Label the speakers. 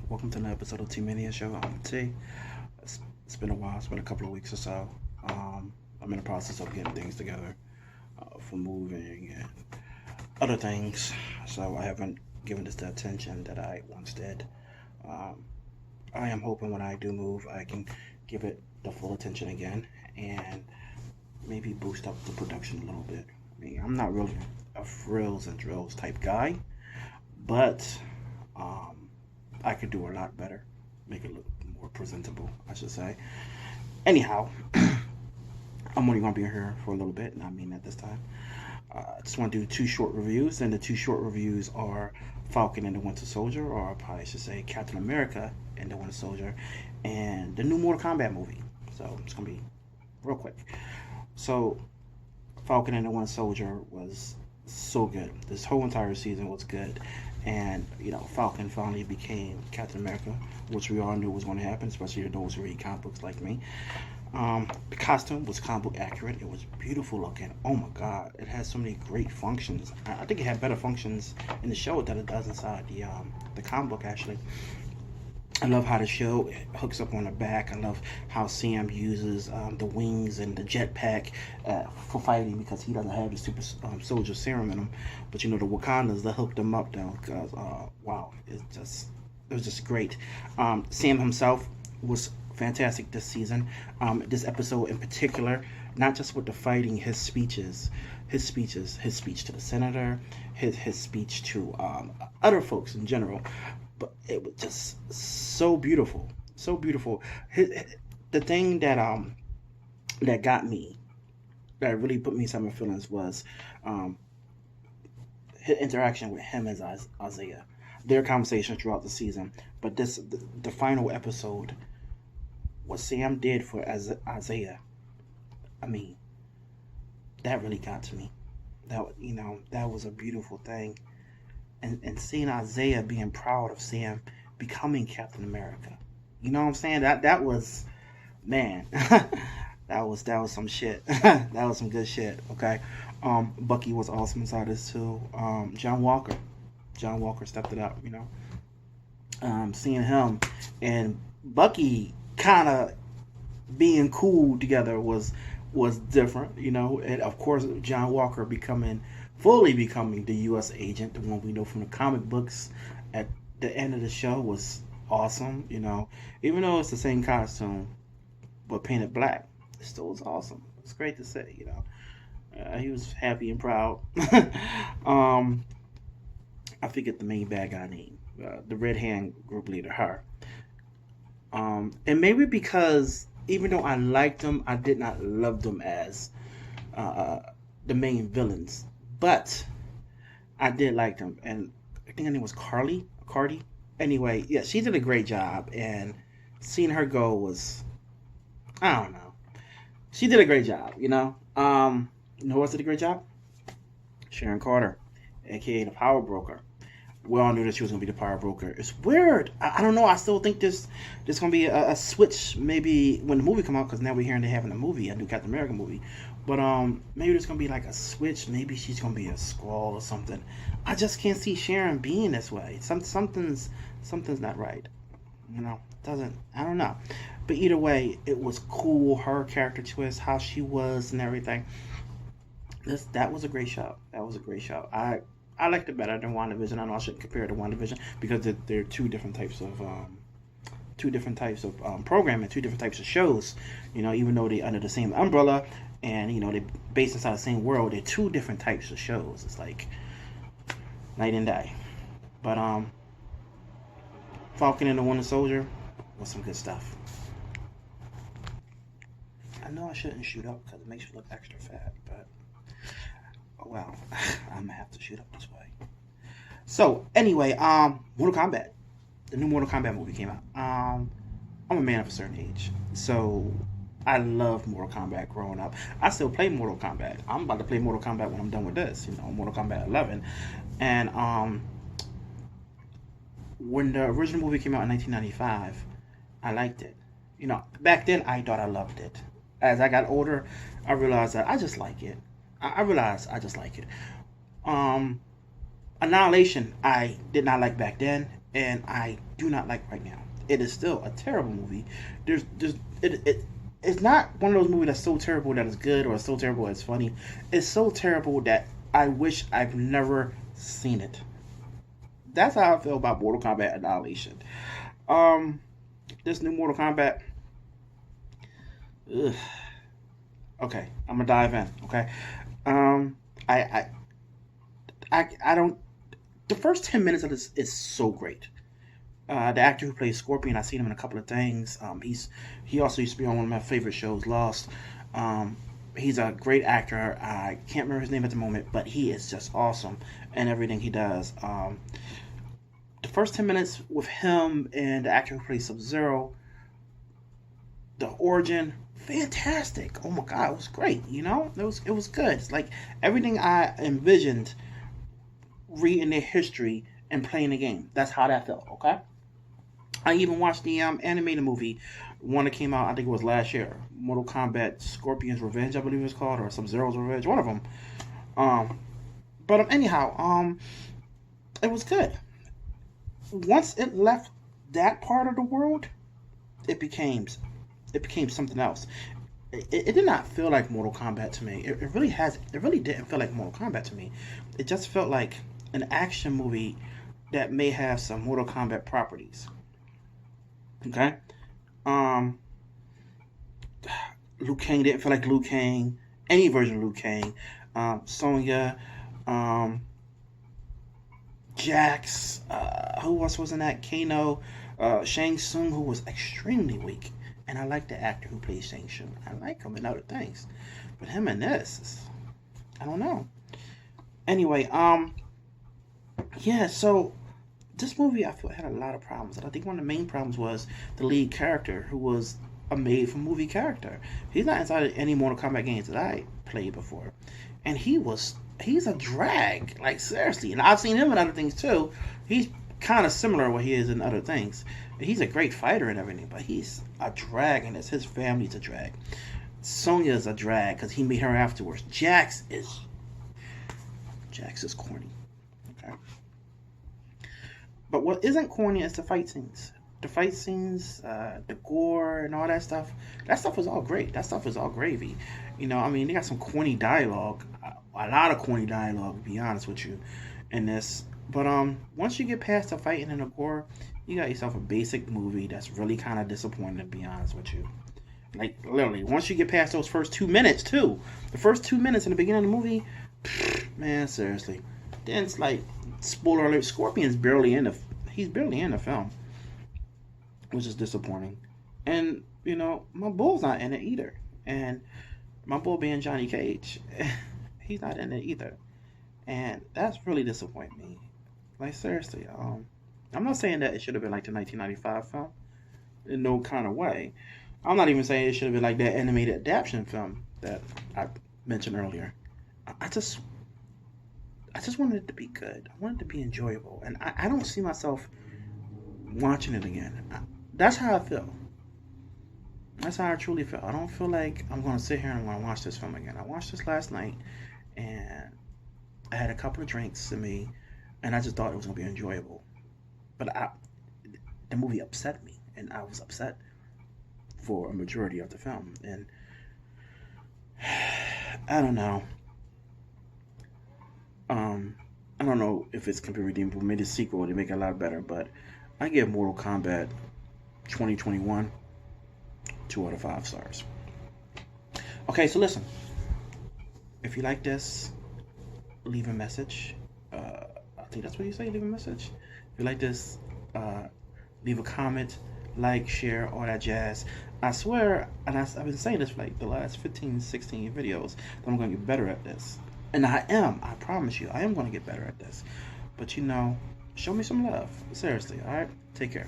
Speaker 1: Welcome to another episode of T Mania Show. I'm T. It's been a while. It's been a couple of weeks or so. I'm in the process of getting things together for moving and other things, so I haven't given this the attention that I once did. Um, I am hoping when I do move, I can give it the full attention again and maybe boost up the production a little bit. I mean, I'm not really a frills and drills type guy, but um, I could do a lot better, make it look more presentable, I should say. Anyhow, I'm only gonna be here for a little bit, and I mean that this time. I just want to do two short reviews, and the two short reviews are Falcon and the Winter Soldier, or I probably should say Captain America and the Winter Soldier, and the new Mortal Kombat movie. So it's gonna be real quick. So Falcon and the Winter Soldier was so good. This whole entire season was good, and Falcon finally became Captain America, which we all knew was going to happen, especially to those who read comic books like me. The costume was comic book accurate. It was beautiful looking. Oh my god, it has so many great functions. I think it had better functions in the show than it does inside the comic book actually. I love how the show hooks up on the back. I love how Sam uses the wings and the jetpack for fighting because he doesn't have the super soldier serum in him. But the Wakandas that hooked him up though, because wow, it was just great. Sam himself was fantastic this season. This episode in particular, not just with the fighting, his speeches, his speech to the senator, his speech to other folks in general. But it was just so beautiful, so beautiful. The thing that got me, that really put me in some feelings was his interaction with him as Isaiah. Their conversations throughout the season, but the final episode, what Sam did for Isaiah, I mean, that really got to me. That was a beautiful thing, and seeing Isaiah being proud of Sam becoming Captain America. You know what I'm saying? That was, man, that was some shit. That was some good shit. Okay, Bucky was awesome inside this too. John Walker stepped it up. Seeing him and Bucky kind of being cool together was different, and of course John Walker fully becoming the U.S. agent, the one we know from the comic books at the end of the show was awesome, even though it's the same costume but painted black, it still was awesome. It's great to see, he was happy and proud. um, I forget the main bad guy name, the red hand group leader, her. And maybe because even though I liked them, I did not love them as uh, the main villains. But I did like them, and I think her name was Cardi. Anyway, yeah, she did a great job, and seeing her go was, I don't know, she did a great job. Who else did a great job? Sharon Carter, aka the Power Broker. We all knew that she was gonna be the power broker. It's weird. I don't know. I still think there's gonna be a switch maybe when the movie come out, because now we're hearing they having a movie, a new Captain America movie. But maybe there's gonna be like a switch. Maybe she's gonna be a Skrull or something. I just can't see Sharon being this way. Something's not right. Doesn't, I don't know. But either way, it was cool. Her character twist, how she was, and everything. That was a great show. That was a great show. I liked it better than WandaVision. I know I shouldn't compare it to WandaVision because they're two different types of programming, two different types of shows. Even though they under the same umbrella and they based inside the same world, they're two different types of shows. It's like night and day. But Falcon and the Winter Soldier was some good stuff. I know I shouldn't shoot up because it makes you look extra fat, but oh well, I'm gonna have to shoot up this way. So anyway, Mortal Kombat, the new Mortal Kombat movie came out. I'm a man of a certain age, so I loved Mortal Kombat growing up. I still play Mortal Kombat. I'm about to play Mortal Kombat when I'm done with this. Mortal Kombat 11, and when the original movie came out in 1995, I liked it. Back then I thought I loved it. As I got older, I realized that I just like it. I realized I just like it. Annihilation, I did not like back then, and I do not like right now. It is still a terrible movie. There's it's not one of those movies that's so terrible that it's good or so terrible that it's funny. It's so terrible that I wish I've never seen it. That's how I feel about Mortal Kombat Annihilation. Um, this new Mortal Kombat. Ugh. Okay, I'm gonna dive in. Okay, um, I, I, I don't. The first 10 minutes of this is so great. The actor who plays Scorpion, I've seen him in a couple of things. He also used to be on one of my favorite shows, Lost. Um, he's a great actor. I can't remember his name at the moment, but he is just awesome in everything he does. The first 10 minutes with him and the actor who plays Sub Zero, the origin, fantastic. Oh my god, it was great. It was good. It's like everything I envisioned reading their history and playing the game. That's how that felt. Okay. I even watched the animated movie, one that came out. I think it was last year. Mortal Kombat Scorpion's Revenge, I believe it's called, or Sub Zero's Revenge. One of them. Um, but anyhow, it was good. Once it left that part of the world, it became it became something else. It did not feel like Mortal Kombat to me. It really has. It really didn't feel like Mortal Kombat to me. It just felt like an action movie that may have some Mortal Kombat properties. Okay. Um, Liu Kang didn't feel like Liu Kang. Any version of Liu Kang. Sonya. Um, Jax. Who else was in that? Kano. Shang Tsung, who was extremely weak. And I like the actor who plays Shang Tsung. I like him in other things. But him in this, I don't know. Anyway, yeah, so this movie I feel had a lot of problems, and I think one of the main problems was the lead character, who was a made-for-movie character. He's not inside of any Mortal Kombat games that I played before, and he's a drag, like seriously. And I've seen him in other things too. He's kind of similar to what he is in other things. He's a great fighter and everything, but he's a drag, and it's his family's a drag. Sonya's a drag because he made her afterwards. Jax is corny. Okay. But what isn't corny is the fight scenes. The fight scenes, the gore, and all that stuff. That stuff was all great. That stuff was all gravy. I mean, they got some corny dialogue, a lot of corny dialogue, to be honest with you, in this. But once you get past the fighting and the gore, you got yourself a basic movie that's really kind of disappointing, to be honest with you. Like literally, once you get past those first 2 minutes, too, the first 2 minutes in the beginning of the movie, man, seriously. Then it's like, spoiler alert, Scorpion's barely in the he's barely in the film, which is disappointing. And my bull's not in it either. And my bull being Johnny Cage, he's not in it either. And that's really disappointing me. Like seriously, I'm not saying that it should have been like the 1995 film in no kind of way. I'm not even saying it should have been like that animated adaptation film that I mentioned earlier. I just I just wanted it to be good. I wanted it to be enjoyable, and I don't see myself watching it again. That's how I feel. That's how I truly feel. I don't feel like I'm going to sit here and I'm going to watch this film again. I watched this last night, and I had a couple of drinks to me, and I just thought it was going to be enjoyable. But the movie upset me, and I was upset for a majority of the film. And I don't know. Um, I don't know if it's can be redeemable. Maybe the sequel to make it a lot better, but I give Mortal Kombat 2021 2 out of 5 stars. Okay, so listen. If you like this, leave a message. I think that's what you say. Leave a message. If you like this, uh, leave a comment, like, share, all that jazz. I swear, and I've been saying this for like the last 15, 16 videos, that I'm going to get better at this. And I am. I promise you, I am going to get better at this. But show me some love. Seriously, alright? Take care.